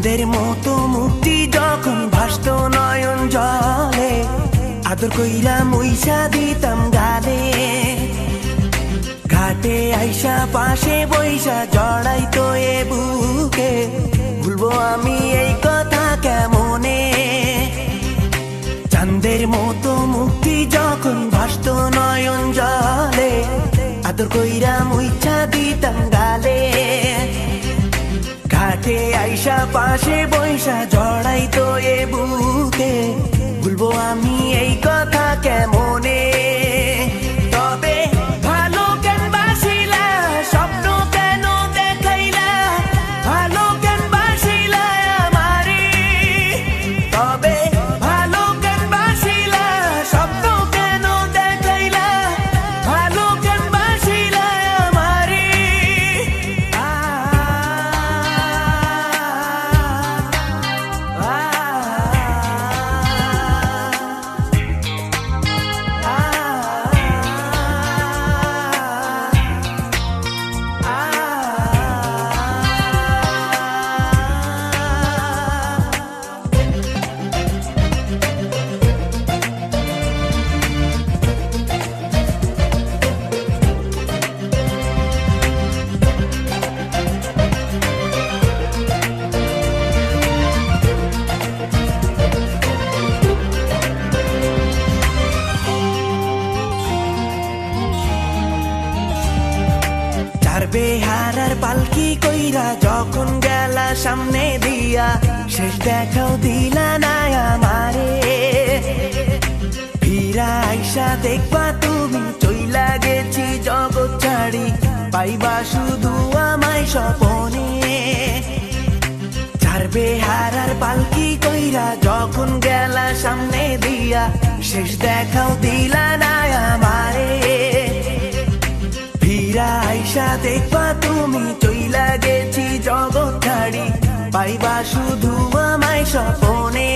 চাঁদের মতো মুক্তি যখন ভাসত নয়ন জলে, আদর কইরা মুইসা দিতাম গালে। ঘাটে আইসা পাশে বইসা জড়াইতো এ বুকে, ভুলবো আমি এই কথা কেমনে। চাঁদের মতো মুক্তি যখন ভাসত নয়ন জলে, আদর কইরা মুইসা দিতাম গালে। ঘাটে আইসা পাশে বইসা জড়াইতো এ বুকে, ভুলবো আমি এই কথা কেমনে। তবে ভালো কেন বাসিলা, স্বপ্ন কেন দেখাইলা, ভালো কেন বাসিলা আমারে। তবে ভালো কেন বাসিলা, স্বপ্ন কেন দেখাইলা, ভালো কেন বাসিলা আমারে। বেহারার পালকি কইরা যখন গেলা সামনে দিয়া, শেষ দেখাও দিলা না আমারে। ফিরা আইসা দেখবা তুমি চইলা গেছি জগৎ ছাড়ি, পাইবা শুধু আমায় স্বপনে। চার বেহারার পালকি কইরা যখন গেলা সামনে দিয়া, শেষ দেখাও দিলা না আমারে। ফিরা আইসা দেখবা তুমি চইলা গেছি জগৎ ছাড়ি, পাইবা শুধু আমায় স্বপনে।